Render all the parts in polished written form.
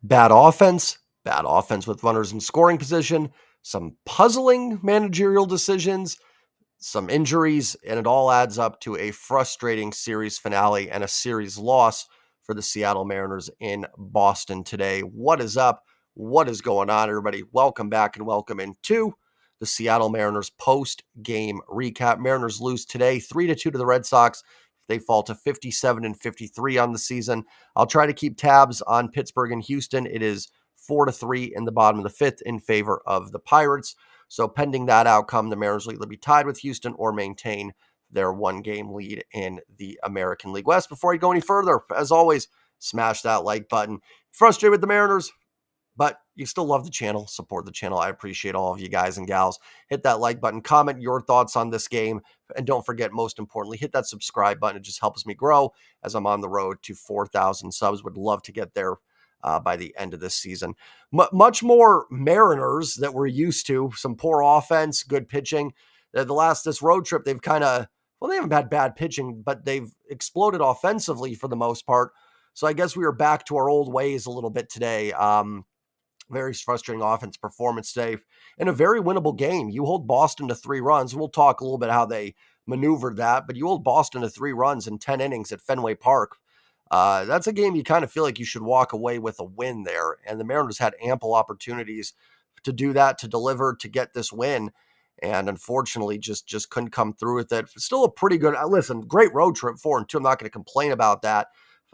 Bad offense with runners in scoring position, some puzzling managerial decisions, some injuries, and it all adds up to a frustrating series finale and a series loss for the Seattle Mariners in Boston today. What is up? What is going on, everybody? Welcome back and welcome into the Seattle Mariners post-game recap. Mariners lose today 3-2 to the Red Sox. They fall to 57-53 on the season. I'll try to keep tabs on Pittsburgh and Houston. It is 4-3 in the bottom of the fifth in favor of the Pirates. So pending that outcome, the Mariners will either be tied with Houston or maintain their one-game lead in the American League West. Before I go any further, as always, smash that like button. Frustrated with the Mariners, but you still love the channel, support the channel. I appreciate all of you guys and gals. Hit that like button, comment your thoughts on this game, and don't forget, most importantly, hit that subscribe button. It just helps me grow as I'm on the road to 4,000 subs. Would love to get there by the end of this season. Much more Mariners that we're used to. Some poor offense, good pitching. This road trip, they've kind of, well, they haven't had bad pitching, but they've exploded offensively for the most part. So I guess we are back to our old ways a little bit today. Very frustrating offense performance today in a very winnable game. You hold Boston to 3 runs. We'll talk a little bit how they maneuvered that, but you hold Boston to 3 runs in 10 innings at Fenway Park. That's a game you kind of feel like you should walk away with a win there. And the Mariners had ample opportunities to do that, to deliver, to get this win. And unfortunately, just couldn't come through with it. Still a pretty good, listen, great road trip, 4-2. I'm not going to complain about that.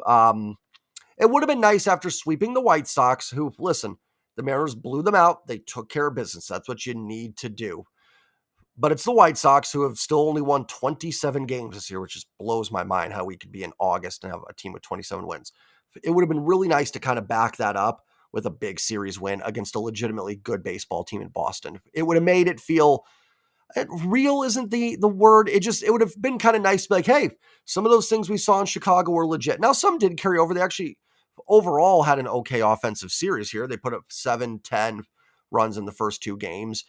It would have been nice after sweeping the White Sox, who, listen, the Mariners blew them out. They took care of business. That's what you need to do. But it's the White Sox who have still only won 27 games this year, which just blows my mind how we could be in August and have a team with 27 wins. It would have been really nice to kind of back that up with a big series win against a legitimately good baseball team in Boston. It would have made it feel real isn't the word. It would have been kind of nice to be like, hey, some of those things we saw in Chicago were legit. Now, some did carry over. They actually overall had an okay offensive series here. They put up 7-10 runs in the first 2 games.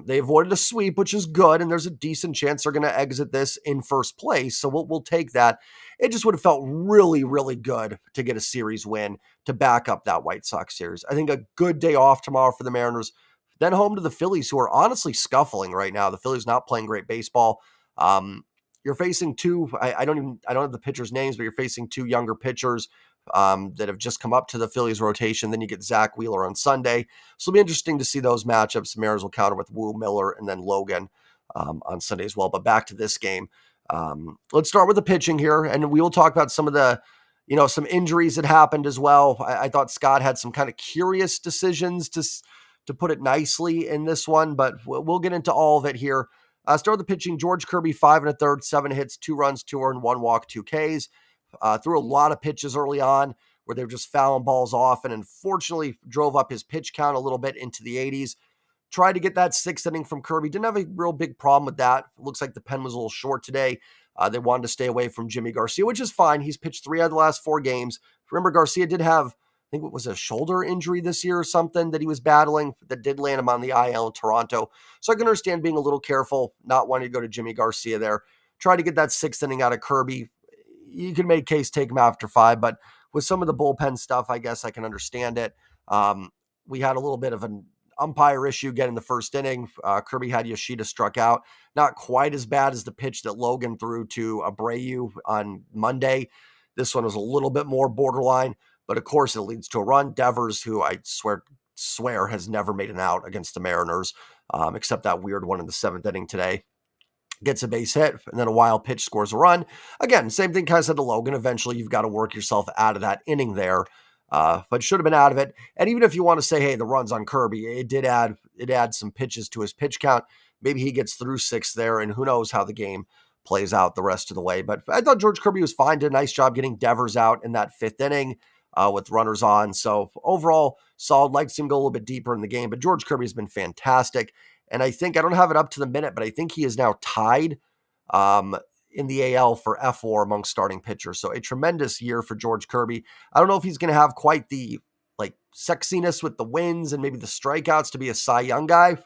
They avoided a sweep, which is good, and there's a decent chance they're going to exit this in first place, so we'll take that. It just would have felt really, really good to get a series win to back up that White Sox series. I think a good day off tomorrow for the Mariners, then home to the Phillies, who are honestly scuffling right now. The Phillies not playing great baseball. You're facing two, I don't have the pitchers' names, but you're facing 2 younger pitchers that have just come up to the Phillies rotation. Then you get Zach Wheeler on Sunday. So it'll be interesting to see those matchups. Mariners will counter with Wu, Miller, and then Logan on Sunday as well. But back to this game. Let's start with the pitching here, and we will talk about some of the, some injuries that happened as well. I thought Scott had some kind of curious decisions to put it nicely in this one, but we'll get into all of it here. Start with the pitching. George Kirby, 5 1/3, 7 hits, 2 runs, 2 earned, 1 walk, 2 Ks. Threw a lot of pitches early on where they were just fouling balls off, and unfortunately drove up his pitch count a little bit into the 80s. Tried to get that 6th inning from Kirby. Didn't have a real big problem with that. It looks like the pen was a little short today. They wanted to stay away from Jimmy Garcia, which is fine. He's pitched 3 out of the last 4 games. Remember, Garcia did have, I think it was a shoulder injury this year or something that he was battling that did land him on the IL in Toronto. So I can understand being a little careful, not wanting to go to Jimmy Garcia there. Try to get that 6th inning out of Kirby. You can make case take him after 5, but with some of the bullpen stuff, I guess I can understand it. We had a little bit of an umpire issue getting the 1st inning. Kirby had Yoshida struck out. Not quite as bad as the pitch that Logan threw to Abreu on Monday. This one was a little bit more borderline, but of course it leads to a run. Devers, who I swear has never made an out against the Mariners, except that weird one in the 7th inning today, gets a base hit, and then a wild pitch scores a run. Again, same thing kind of said to Logan. Eventually, you've got to work yourself out of that inning there, but should have been out of it. And even if you want to say, hey, the run's on Kirby, it adds some pitches to his pitch count. Maybe he gets through 6 there, and who knows how the game plays out the rest of the way. But I thought George Kirby was fine. Did a nice job getting Devers out in that 5th inning with runners on. So overall, solid. Like to see him go a little bit deeper in the game, but George Kirby has been fantastic. And I think, I don't have it up to the minute, but I think he is now tied in the AL for F4 among starting pitchers. So a tremendous year for George Kirby. I don't know if he's going to have quite the sexiness with the wins and maybe the strikeouts to be a Cy Young guy,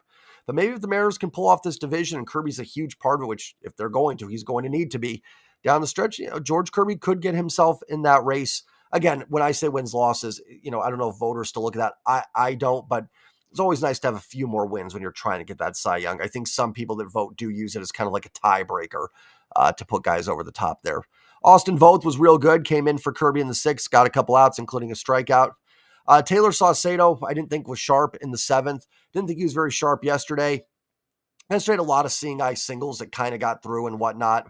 but maybe if the Mariners can pull off this division, and Kirby's a huge part of it, which if they're going to, he's going to need to be down the stretch. George Kirby could get himself in that race again, when I say wins, losses, I don't know if voters still look at that. I don't, but it's always nice to have a few more wins when you're trying to get that Cy Young. I think some people that vote do use it as kind of like a tiebreaker to put guys over the top there. Austin Voth was real good, came in for Kirby in the sixth, got a couple outs, including a strikeout. Taylor Saucedo, I didn't think was sharp in the seventh. Didn't think he was very sharp yesterday. Yesterday had a lot of seeing eye singles that kind of got through and whatnot.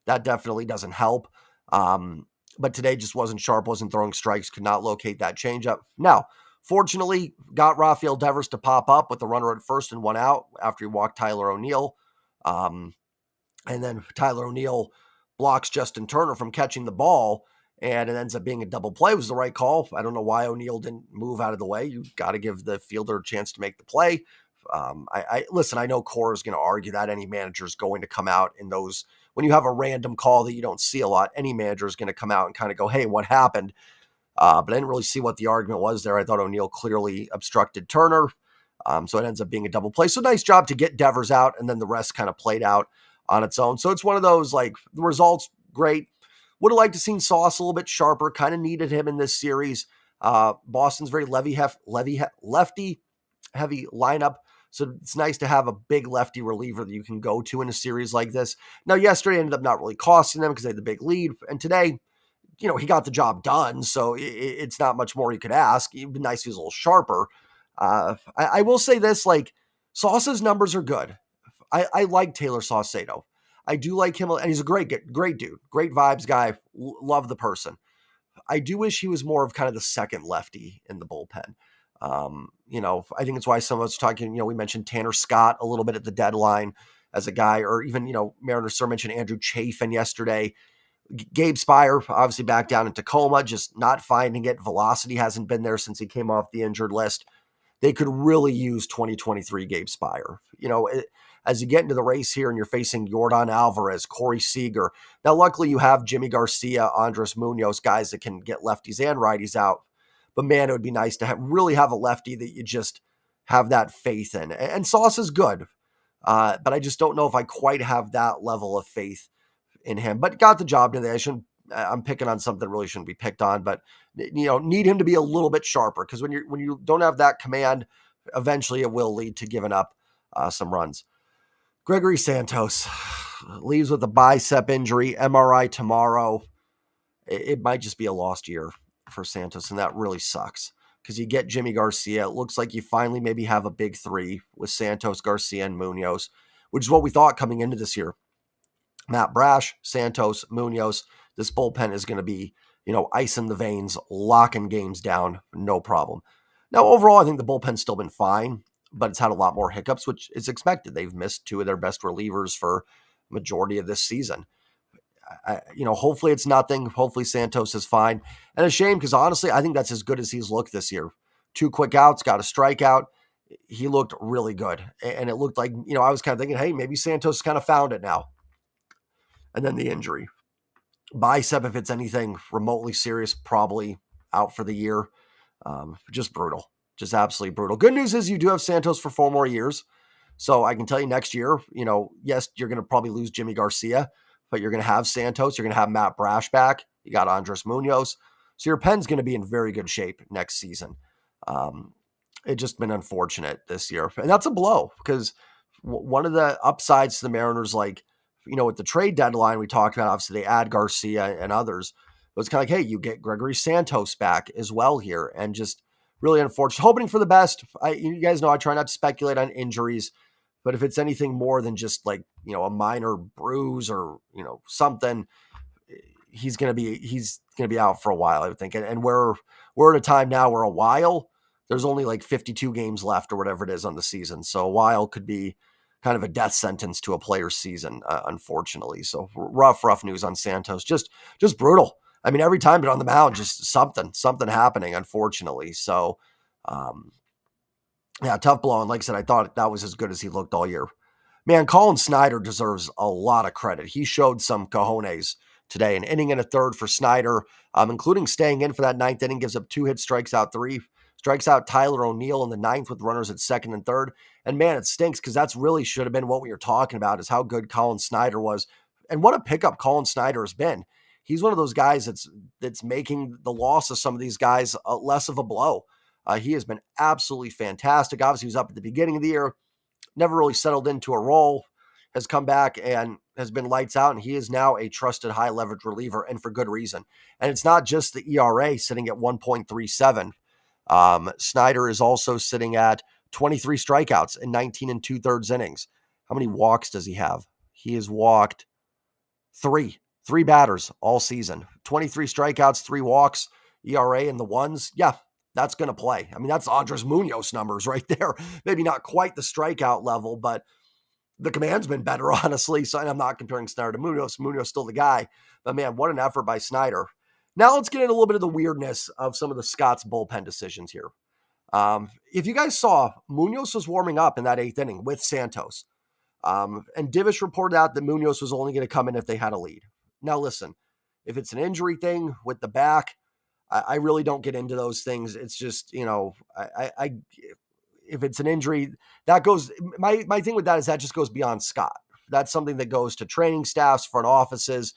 That definitely doesn't help. But today just wasn't sharp, wasn't throwing strikes, could not locate that changeup. Now, fortunately, got Rafael Devers to pop up with the runner at first and one out after he walked Tyler O'Neill. And then Tyler O'Neill blocks Justin Turner from catching the ball, and it ends up being a double play. It was the right call. I don't know why O'Neill didn't move out of the way. You got to give the fielder a chance to make the play. Listen, I know Cora is going to argue that any manager is going to come out in those, when you have a random call that you don't see a lot, any manager is going to come out and kind of go, hey, what happened? But I didn't really see what the argument was there. I thought O'Neill clearly obstructed Turner. So it ends up being a double play. So nice job to get Devers out, and then the rest kind of played out on its own. So it's one of those, like, the results, great. Would have liked to seen Sauce a little bit sharper, kind of needed him in this series. Boston's very lefty heavy lineup. So it's nice to have a big lefty reliever that you can go to in a series like this. Now, yesterday ended up not really costing them because they had the big lead. And today, he got the job done. So it's not much more you could ask. It'd be nice if he was a little sharper. I will say this, like, Sauce's numbers are good. I like Taylor Saucedo. I do like him, and he's a great dude, great vibes guy. Love the person. I do wish he was more of kind of the second lefty in the bullpen. I think it's why some of us talking, we mentioned Tanner Scott a little bit at the deadline as a guy, or even, Mariner Sir mentioned Andrew Chafin yesterday. Gabe Spire, obviously back down in Tacoma, just not finding it. Velocity hasn't been there since he came off the injured list. They could really use 2023 Gabe Spire. As you get into the race here and you're facing Yordan Alvarez, Corey Seager. Now, luckily you have Jimmy Garcia, Andres Munoz, guys that can get lefties and righties out. But man, it would be nice to really have a lefty that you just have that faith in. And Sauce is good, but I just don't know if I quite have that level of faith in him. But got the job today. I'm picking on something that really shouldn't be picked on, but need him to be a little bit sharper, because when you don't have that command, eventually it will lead to giving up some runs. Gregory Santos leaves with a bicep injury, MRI tomorrow. It might just be a lost year for Santos, and that really sucks, because you get Jimmy Garcia. It looks like you finally maybe have a big three with Santos, Garcia, and Munoz, which is what we thought coming into this year. Matt Brash, Santos, Munoz. This bullpen is going to be, ice in the veins, locking games down, no problem. Now, overall, I think the bullpen's still been fine, but it's had a lot more hiccups, which is expected. They've missed two of their best relievers for majority of this season. Hopefully it's nothing. Hopefully Santos is fine. And a shame, because honestly, I think that's as good as he's looked this year. 2 quick outs, got a strikeout. He looked really good. And it looked like, I was kind of thinking, hey, maybe Santos kind of found it now. And then the injury. Bicep, if it's anything remotely serious, probably out for the year. Just brutal. Just absolutely brutal. Good news is you do have Santos for 4 more years. So I can tell you next year, yes, you're going to probably lose Jimmy Garcia, but you're going to have Santos. You're going to have Matt Brash back. You got Andres Munoz. So your pen's going to be in very good shape next season. It's just been unfortunate this year. And that's a blow, because one of the upsides to the Mariners, like, with the trade deadline we talked about, obviously they add Garcia and others. It was kind of like, hey, you get Gregory Santos back as well here. And just really unfortunate. Hoping for the best. You guys know I try not to speculate on injuries, but if it's anything more than just like, a minor bruise or, something, he's going to be out for a while, I would think. And we're at a time now where a while, there's only like 52 games left or whatever it is on the season. So a while could be kind of a death sentence to a player's season, unfortunately. So rough news on Santos. Just brutal. I mean, every time but on the mound, just something happening, unfortunately. So, tough blow. And like I said, I thought that was as good as he looked all year. Man, Colin Snyder deserves a lot of credit. He showed some cojones today. An inning and a third for Snyder, including staying in for that 9th inning, gives up 2 hits, strikes out 3. Strikes out Tyler O'Neill in the 9th with runners at 2nd and 3rd. And man, it stinks, because that's really should have been what we were talking about, is how good Colin Snyder was. And what a pickup Colin Snyder has been. he's one of those guys that's making the loss of some of these guys less of a blow. He has been absolutely fantastic. Obviously, he was up at the beginning of the year, never really settled into a role, has come back and has been lights out, and he is now a trusted high leverage reliever, and for good reason. And it's not just the ERA sitting at 1.37. Snyder is also sitting at 23 strikeouts in 19 and 2/3 innings. How many walks does he have? He has walked three batters all season. 23 strikeouts, 3 walks, ERA in the ones. Yeah, that's going to play. I mean, that's Andres Munoz numbers right there. Maybe not quite the strikeout level, but the command's been better, honestly. So I'm not comparing Snyder to Munoz. Munoz still the guy. But man, what an effort by Snyder. Now let's get into a little bit of the weirdness of some of the Scott's bullpen decisions here. If you guys saw, Munoz was warming up in that 8th inning with Santos. And Divish reported out that Munoz was only going to come in if they had a lead. Now listen, if it's an injury thing with the back, I really don't get into those things. It's just, if it's an injury, that goes, my thing with that is that just goes beyond Scott. That's something that goes to training staffs, front offices,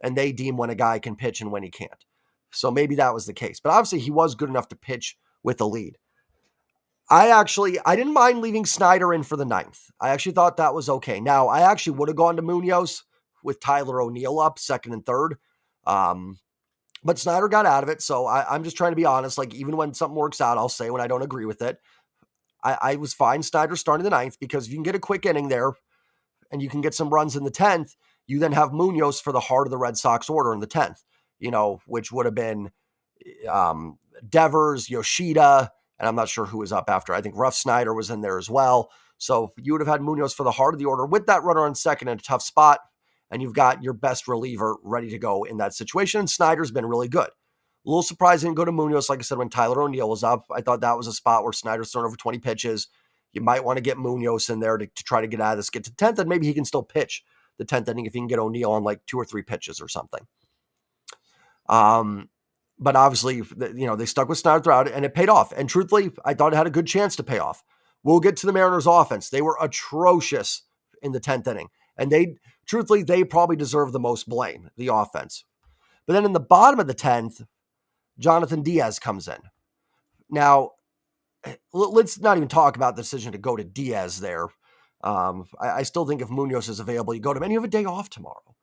and they deem when a guy can pitch and when he can't. So maybe that was the case. But obviously he was good enough to pitch with a lead. I didn't mind leaving Snyder in for the 9th. I actually thought that was okay. Now, I actually would have gone to Munoz with Tyler O'Neill up 2nd and 3rd. But Snyder got out of it. So I'm just trying to be honest. Like, even when something works out, I'll say when I don't agree with it. I was fine Snyder starting the 9th, because if you can get a quick inning there and you can get some runs in the 10th, you then have Munoz for the heart of the Red Sox order in the 10th, which would have been Devers, Yoshida, and I'm not sure who was up after. I think Rough Snyder was in there as well. So you would have had Munoz for the heart of the order with that runner on second in a tough spot, and you've got your best reliever ready to go in that situation, and Snyder's been really good. A little surprising to go to Munoz, like I said, when Tyler O'Neill was up. I thought that was a spot where Snyder's thrown over 20 pitches. You might want to get Munoz in there to try to get out of this, get to 10th, and maybe he can still pitch the 10th inning if he can get O'Neill on like 2 or 3 pitches or something. But obviously, they stuck with Snyder throughout, and it paid off. And truthfully, I thought it had a good chance to pay off. We'll get to the Mariners' offense. They were atrocious in the 10th inning. And they probably deserve the most blame, the offense. But then in the bottom of the 10th, Jonathan Diaz comes in. Now, let's not even talk about the decision to go to Diaz there. I still think if Munoz is available, you go to him, and you have a day off tomorrow.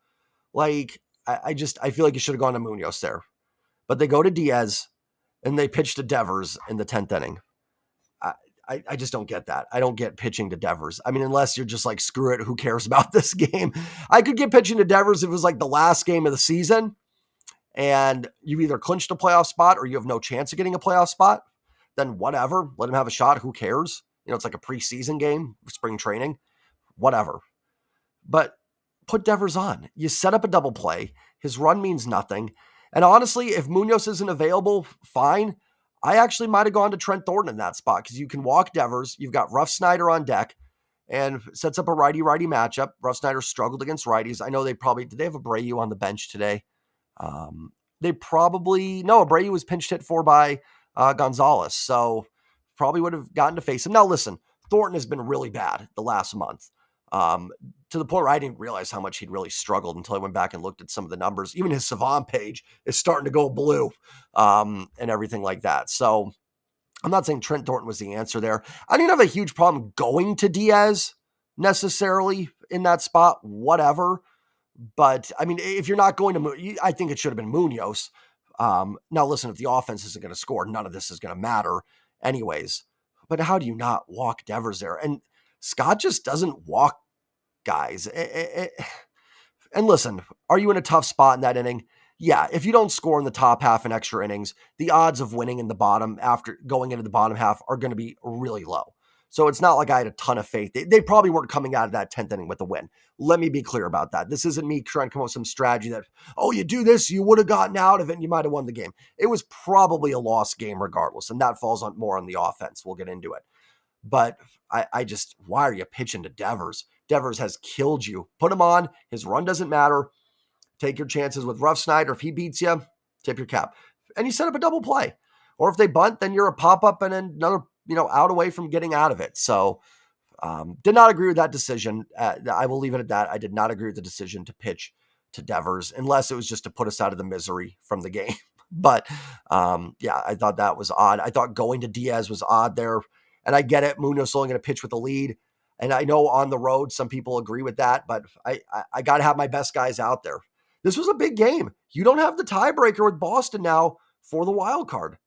Like, I feel like you should have gone to Munoz there. But they go to Diaz, and they pitch to Devers in the 10th inning. I just don't get that. I don't get pitching to Devers. I mean, unless you're just like, screw it, who cares about this game? I could get pitching to Devers if it was like the last game of the season, and you've either clinched a playoff spot or you have no chance of getting a playoff spot. Then whatever, let him have a shot. Who cares? It's like a preseason game, spring training, whatever. But put Devers on. You set up a double play. His run means nothing. And honestly, if Munoz isn't available, fine. I actually might have gone to Trent Thornton in that spot, because you can walk Devers. You've got Rough Snyder on deck, and sets up a righty-righty matchup. Rough Snyder struggled against righties. I know did they have Abreu on the bench today? Abreu was pinch hit for by Gonzalez, so probably would have gotten to face him. Now listen, Thornton has been really bad the last month, to the point where I didn't realize how much he'd really struggled until I went back and looked at some of the numbers. Even his Savant page is starting to go blue, and everything like that. So I'm not saying Trent Thornton was the answer there. I didn't have a huge problem going to Diaz necessarily in that spot, whatever. But I mean, if you're not going to, I think it should have been Munoz. Now listen, if the offense isn't going to score, none of this is going to matter anyways. But how do you not walk Devers there? And Scott just doesn't walk guys. And listen, are you in a tough spot in that inning? Yeah, if you don't score in the top half in extra innings, the odds of winning in the bottom after going into the bottom half are going to be really low. So it's not like I had a ton of faith. They probably weren't coming out of that 10th inning with a win. Let me be clear about that. This isn't me trying to come up with some strategy that, you do this, you would have gotten out of it and you might have won the game. It was probably a lost game regardless, and that falls on more on the offense. We'll get into it. But why are you pitching to Devers? Devers has killed you. Put him on. His run doesn't matter. Take your chances with Rough Snyder. If he beats you, tip your cap. And you set up a double play. Or if they bunt, then you're a pop-up and another, out away from getting out of it. So did not agree with that decision. I will leave it at that. I did not agree with the decision to pitch to Devers, unless it was just to put us out of the misery from the game. But yeah, I thought that was odd. I thought going to Diaz was odd there. And I get it. Munoz only going to pitch with the lead. And I know on the road, some people agree with that, but I got to have my best guys out there. This was a big game. You don't have the tiebreaker with Boston now for the wild card.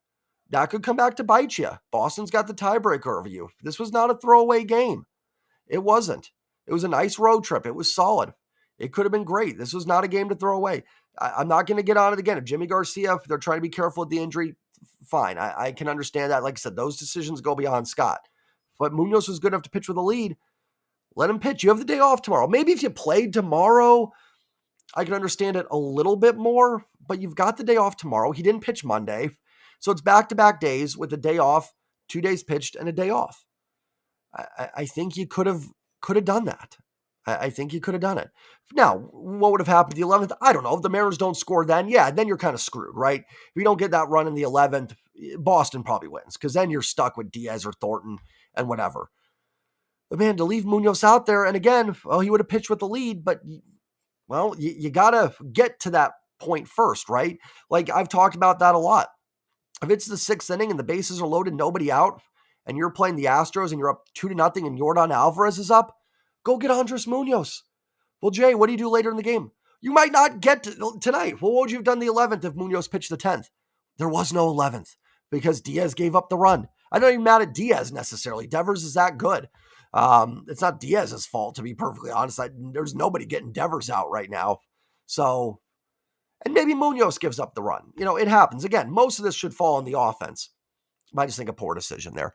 That could come back to bite you. Boston's got the tiebreaker over you. This was not a throwaway game. It wasn't. It was a nice road trip. It was solid. It could have been great. This was not a game to throw away. I'm not going to get on it again. If Jimmy Garcia, if they're trying to be careful with the injury, fine. I can understand that. Like I said, those decisions go beyond Scott. But Munoz was good enough to pitch with a lead. Let him pitch. You have the day off tomorrow. Maybe if you played tomorrow, I can understand it a little bit more, but you've got the day off tomorrow. He didn't pitch Monday. So it's back-to-back days with a day off, 2 days pitched, and a day off. I think you could have done that. I think you could have done it. Now, what would have happened the 11th? I don't know. If the Mariners don't score then, yeah, then you're kind of screwed, right? If you don't get that run in the 11th, Boston probably wins, because then you're stuck with Diaz or Thornton and whatever. But man, to leave Munoz out there, and again, well, he would have pitched with the lead, but well, you got to get to that point first, right? Like I've talked about that a lot. If it's the 6th inning and the bases are loaded, nobody out, and you're playing the Astros and you're up 2-0 and Yordan Alvarez is up, go get Andres Munoz. Well, Jay, what do you do later in the game? You might not get to tonight. Well, what would you have done the 11th if Munoz pitched the 10th? There was no 11th because Diaz gave up the run. I'm not even mad at Diaz necessarily. Devers is that good. It's not Diaz's fault, to be perfectly honest. There's nobody getting Devers out right now. So, and maybe Munoz gives up the run. It happens. Again, most of this should fall on the offense. I just think a poor decision there.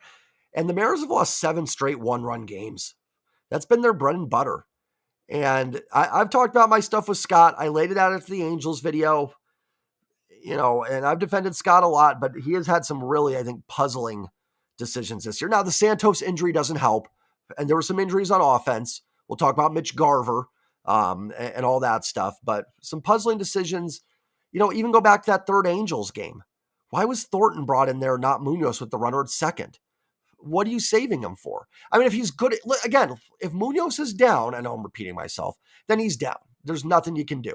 And the Mariners have lost 7 straight one-run games. That's been their bread and butter. And I've talked about my stuff with Scott. I laid it out after the Angels video, and I've defended Scott a lot, but he has had some really, I think, puzzling decisions this year. Now, the Santos injury doesn't help, and there were some injuries on offense. We'll talk about Mitch Garver and all that stuff, but some puzzling decisions. Even go back to that third Angels game. Why was Thornton brought in there, not Munoz with the runner at second? What are you saving him for? I mean, if he's good, again, if Munoz is down, I know I'm repeating myself, then he's down. There's nothing you can do.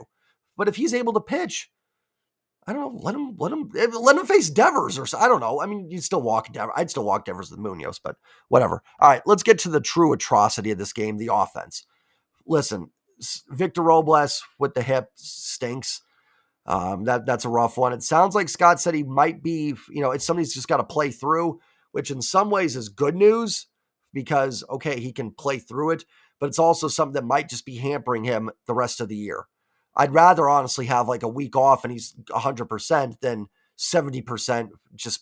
But if he's able to pitch, I don't know, let him face Devers or so. I don't know. I mean, you'd still walk Devers. I'd still walk Devers with Munoz, but whatever. All right, let's get to the true atrocity of this game, the offense. Listen, Victor Robles with the hip stinks. That's a rough one. It sounds like Scott said he might be, it's something he's just got to play through, which in some ways is good news because, okay, he can play through it, but it's also something that might just be hampering him the rest of the year. I'd rather honestly have like a week off and he's 100% than 70%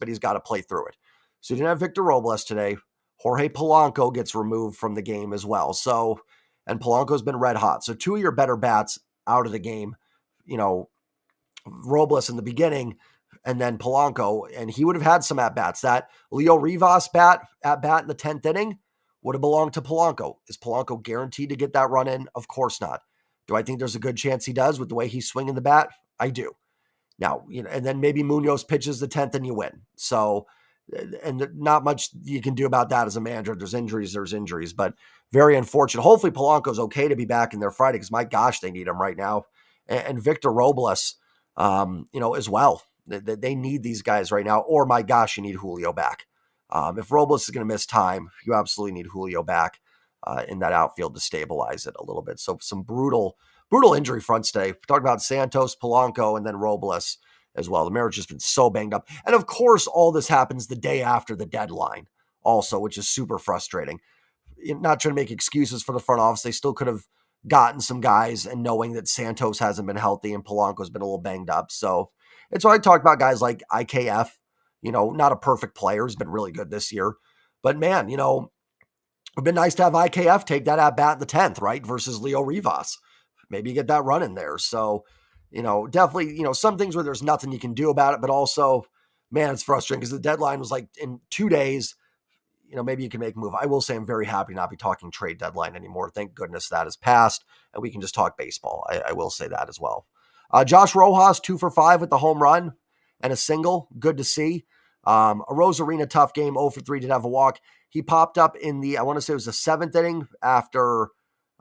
but he's got to play through it. So you didn't have Victor Robles today. Jorge Polanco gets removed from the game as well. So, and Polanco's been red hot. So 2 of your better bats out of the game, Robles in the beginning, and then Polanco, and he would have had some at-bats. That Leo Rivas at-bat in the 10th inning would have belonged to Polanco. Is Polanco guaranteed to get that run in? Of course not. Do I think there's a good chance he does with the way he's swinging the bat? I do. Now, and then maybe Munoz pitches the 10th and you win. So, and not much you can do about that as a manager. There's injuries, but very unfortunate. Hopefully Polanco's okay to be back in there Friday because my gosh, they need him right now. And Victor Robles, as well. They need these guys right now, or my gosh, you need Julio back. If Robles is going to miss time, you absolutely need Julio back in that outfield to stabilize it a little bit. So some brutal injury fronts today. We talked about Santos, Polanco, and then Robles as well. The Mariners just been so banged up. And of course, all this happens the day after the deadline also, which is super frustrating. Not trying to make excuses for the front office. They still could have gotten some guys, and knowing that Santos hasn't been healthy and Polanco's been a little banged up. So it's why I talked about guys like IKF, not a perfect player. He's been really good this year. But man, it'd been nice to have IKF take that at bat in the 10th, right? Versus Leo Rivas. Maybe you get that run in there. So, definitely, some things where there's nothing you can do about it, but also, man, it's frustrating because the deadline was like in 2 days. Maybe you can make a move. I will say I'm very happy not be talking trade deadline anymore. Thank goodness that is passed, and we can just talk baseball. I will say that as well. Josh Rojas, 2 for 5 with the home run and a single. Good to see. A Rosarina tough game, 0 for 3, did have a walk. He popped up in I want to say it was the 7th inning after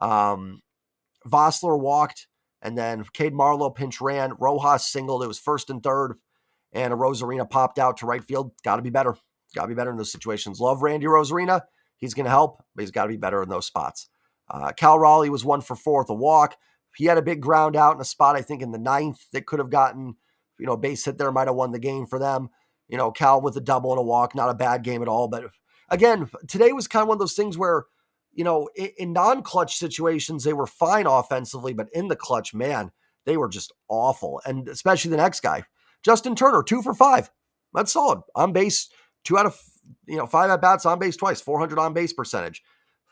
Vossler walked, And then Cade Marlowe pinch ran. Rojas singled. It was first and third. And a Rosarina popped out to right field. Got to be better. Got to be better in those situations. Love Randy Rosarina. He's going to help, but he's got to be better in those spots. Cal Raleigh was 1 for 4 with a walk. He had a big ground out in a spot, I think, in the 9th that could have gotten, a base hit there, might have won the game for them. Cal with a double and a walk, not a bad game at all. But again, today was kind of one of those things where, in non-clutch situations, they were fine offensively, but in the clutch, man, they were just awful. And especially the next guy, Justin Turner, 2 for 5. That's solid. On base, 2 out of 5 at-bats, on base twice, 400 on-base percentage.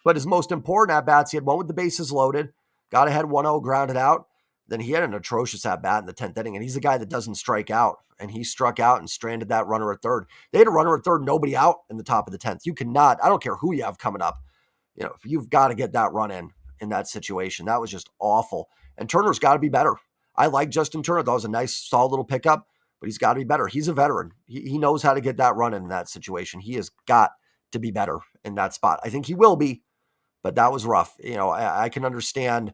But his most important at-bats, he had one with the bases loaded, got ahead 1-0, grounded out. Then he had an atrocious at-bat in the 10th inning, and he's a guy that doesn't strike out, and he struck out and stranded that runner at third. They had a runner at third, nobody out in the top of the 10th. You cannot, I don't care who you have coming up, you've got to get that run in that situation. That was just awful. And Turner's got to be better. I like Justin Turner. That was a nice, solid little pickup, but he's got to be better. He's a veteran. He knows how to get that run in that situation. He has got to be better in that spot. I think he will be, but that was rough. I can understand.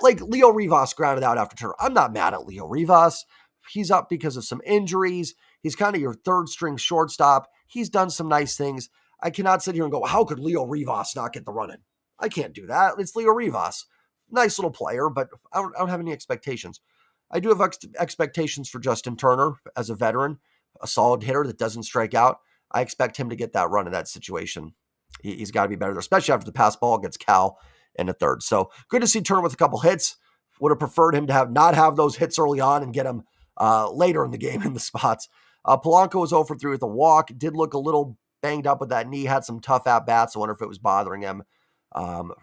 Like Leo Rivas grounded out after Turner. I'm not mad at Leo Rivas. He's up because of some injuries. He's kind of your third string shortstop. He's done some nice things. I cannot sit here and go, how could Leo Rivas not get the run in? I can't do that. It's Leo Rivas. Nice little player, but I don't have any expectations. I do have expectations for Justin Turner as a veteran, a solid hitter that doesn't strike out. I expect him to get that run in that situation. He's got to be better, especially after the pass ball against Cal in the third. So good to see Turner with a couple hits. Would have preferred him to not have those hits early on and get him later in the game in the spots. Polanco was 0 for 3 with a walk. Did look a little banged up with that knee. Had some tough at-bats. I wonder if it was bothering him.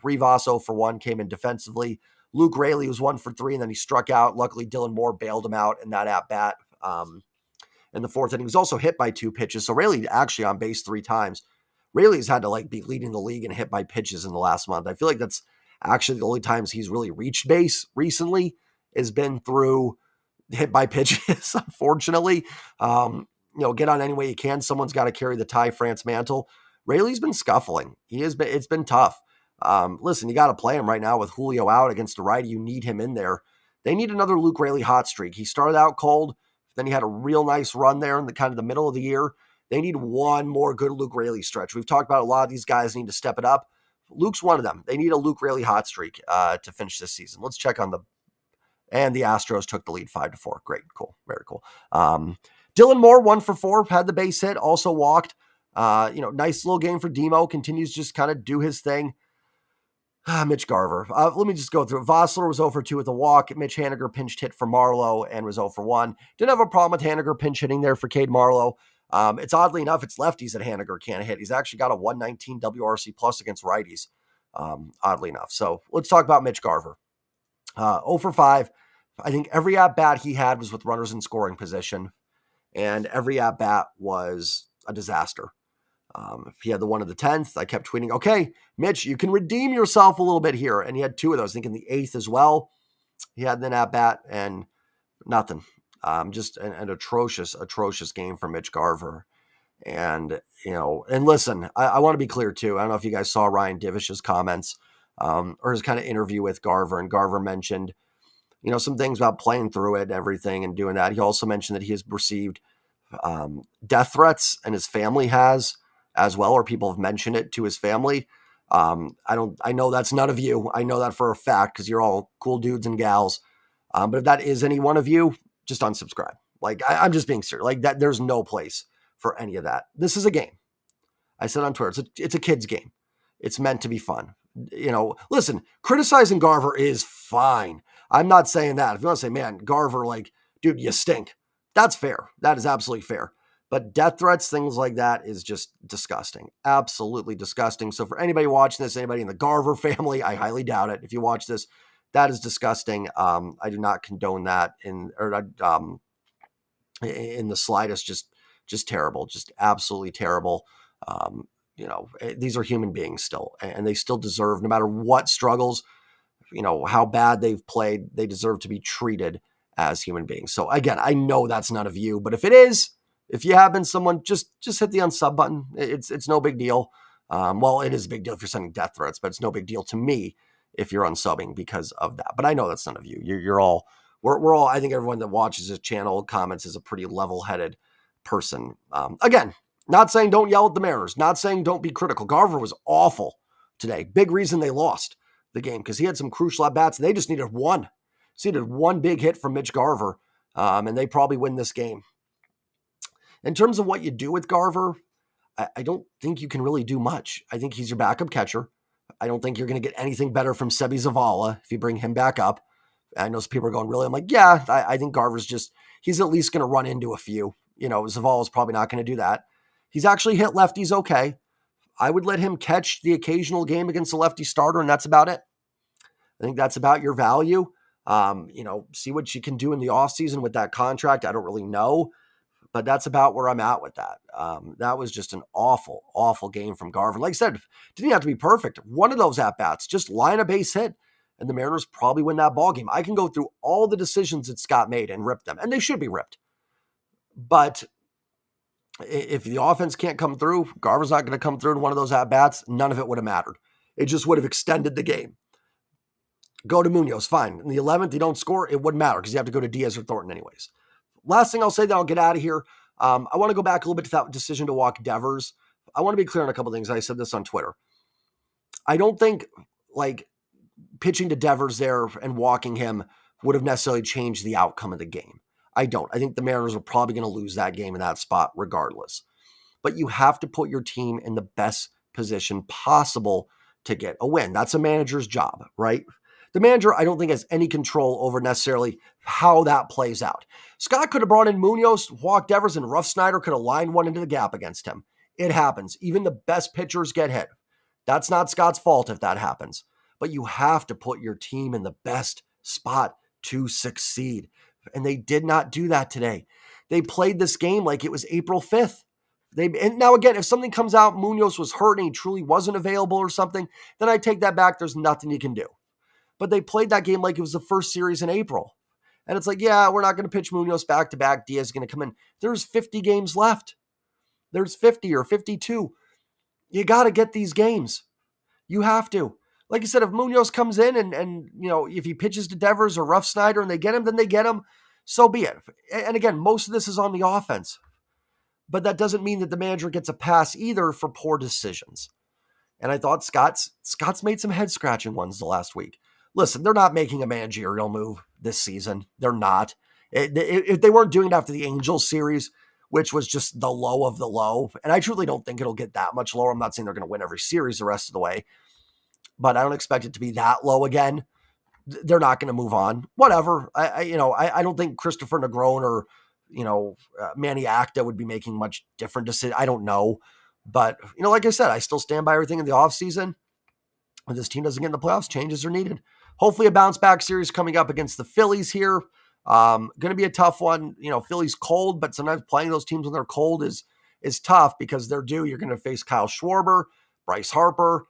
Rivas 0 for 1 came in defensively. Luke Raley was 1 for 3, and then he struck out. Luckily, Dylan Moore bailed him out in that at-bat in the 4th inning. He was also hit by 2 pitches. So Raley actually on base 3 times. Raley's had to be leading the league and hit by pitches in the last month. I feel like that's actually the only times he's really reached base recently has been through hit by pitches, unfortunately. Get on any way you can. Someone's got to carry the Ty France mantle. Raley's been scuffling. It's been tough. Listen, you got to play him right now with Julio out against a righty. You need him in there. They need another Luke Raley hot streak. He started out cold. Then he had a real nice run there in the kind of the middle of the year. They need one more good Luke Raley stretch. We've talked about a lot of these guys need to step it up. Luke's one of them. They need a Luke Raley hot streak to finish this season. Let's check on and the Astros took the lead 5-4. Great, cool, very cool. Dylan Moore 1 for 4, had the base hit, also walked. Nice little game for Demo. Continues just kind of do his thing. Mitch Garver. Let me just go through it. Vossler was 0 for 2 with a walk. Mitch Haniger pinched hit for Marlowe and was 0 for 1. Didn't have a problem with Haniger pinch hitting there for Cade Marlowe. It's oddly enough, it's lefties that Haniger can't hit. He's actually got a 119 WRC plus against righties, oddly enough. So let's talk about Mitch Garver. 0 for 5. I think every at-bat he had was with runners in scoring position, and every at-bat was a disaster. He had the one of the 10th. I kept tweeting, okay, Mitch, you can redeem yourself a little bit here. And he had 2 of those. I think in the 8th as well. He had an at-bat and nothing. Just an atrocious game for Mitch Garver. And, and listen, I want to be clear too. I don't know if you guys saw Ryan Divish's comments or his kind of interview with Garver. And Garver mentioned, some things about playing through it and everything and doing that. He also mentioned that he has received death threats, and his family has as well, or people have mentioned it to his family. I know that's none of you. I know that for a fact because you're all cool dudes and gals. But if that is any one of you, just unsubscribe. I'm just being serious. That, there's no place for any of that. This is a game. I said on Twitter, it's a kid's game. It's meant to be fun. Listen, criticizing Garver is fine. I'm not saying that. If you want to say, man, Garver, dude, you stink. That's fair. That is absolutely fair. But death threats, things like that is just disgusting. Absolutely disgusting. So for anybody watching this, anybody in the Garver family, I highly doubt it. If you watch this, that is disgusting. I do not condone that in the slightest. Just terrible. Just absolutely terrible. These are human beings still, and they still deserve, no matter what struggles, how bad they've played, they deserve to be treated as human beings. So again, I know that's none of you, but if it is, if you have been someone, just hit the unsub button. It's no big deal. Well, it is a big deal if you're sending death threats, but it's no big deal to me if you're unsubbing because of that. But I know that's none of you. You're all, we're all, I think everyone that watches this channel, comments, is a pretty level-headed person. Again, not saying don't yell at the Mariners, not saying don't be critical. Garver was awful today. Big reason they lost the game because he had some crucial at-bats. They just needed one. Just needed one big hit from Mitch Garver, and they probably win this game. In terms of what you do with Garver, I don't think you can really do much. I think he's your backup catcher. I don't think you're going to get anything better from Sebi Zavala if you bring him back up. I know some people are going, really? I'm like, yeah, I think Garver's just, he's at least going to run into a few. Zavala's probably not going to do that. He's actually hit lefties okay. I would let him catch the occasional game against a lefty starter, and that's about it. I think that's about your value. See what you can do in the offseason with that contract. I don't really know, but that's about where I'm at with that. That was just an awful, awful game from Garver. Like I said, didn't have to be perfect. One of those at-bats, just line a base hit, and the Mariners probably win that ball game. I can go through all the decisions that Scott made and rip them, and they should be ripped. But if the offense can't come through, Garver's not going to come through in one of those at-bats, none of it would have mattered. It just would have extended the game. Go to Munoz, fine. In the 11th, you don't score, it wouldn't matter because you have to go to Diaz or Thornton anyways. Last thing I'll say, then I'll get out of here. I want to go back a little bit to that decision to walk Devers. I want to be clear on a couple things. I said this on Twitter. I don't think pitching to Devers there and walking him would have necessarily changed the outcome of the game. I don't. I think the Mariners are probably going to lose that game in that spot regardless. But you have to put your team in the best position possible to get a win. That's a manager's job, right? The manager, I don't think, has any control over necessarily how that plays out. Scott could have brought in Munoz, walked Devers, and Ruff Snyder could have lined one into the gap against him. It happens. Even the best pitchers get hit. That's not Scott's fault if that happens. But you have to put your team in the best spot to succeed. And they did not do that today. They played this game like it was April 5th. And now, again, if something comes out, Munoz was hurt and he truly wasn't available or something, then I take that back. There's nothing you can do. But they played that game like it was the first series in April. And it's like, yeah, we're not going to pitch Munoz back-to-back. Diaz is going to come in. There's 50 games left. There's 50 or 52. You got to get these games. You have to. Like I said, if Munoz comes in and if he pitches to Devers or Ruff Snyder and they get him, then they get him. So be it. And again, most of this is on the offense. But that doesn't mean that the manager gets a pass either for poor decisions. And I thought Scott's made some head-scratching ones the last week. Listen, they're not making a managerial move this season. They're not. If they weren't doing it after the Angels series, which was just the low of the low, and I truly don't think it'll get that much lower. I'm not saying they're going to win every series the rest of the way, but I don't expect it to be that low again. They're not going to move on. Whatever. I don't think Christopher Negron or Manny Acta would be making much different decisions. I don't know. But, like I said, I still stand by everything in the offseason. When this team doesn't get in the playoffs, changes are needed. Hopefully a bounce-back series coming up against the Phillies here. Going to be a tough one. Philly's cold, but sometimes playing those teams when they're cold is tough because they're due. You're going to face Kyle Schwarber, Bryce Harper.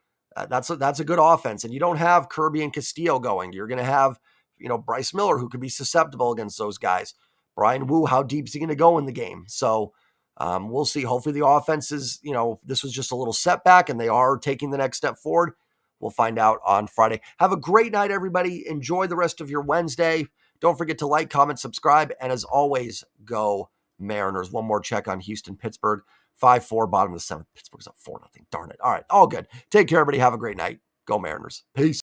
That's a good offense. And you don't have Kirby and Castillo going. You're going to have, Bryce Miller, who could be susceptible against those guys. Brian Wu, how deep is he going to go in the game? So we'll see. Hopefully the offense is, this was just a little setback and they are taking the next step forward. We'll find out on Friday. Have a great night, everybody. Enjoy the rest of your Wednesday. Don't forget to like, comment, subscribe. And as always, go Mariners. One more check on Houston, Pittsburgh. 5-4, bottom of the 7th. Pittsburgh's up 4-0. Darn it. All right. All good. Take care, everybody. Have a great night. Go Mariners. Peace.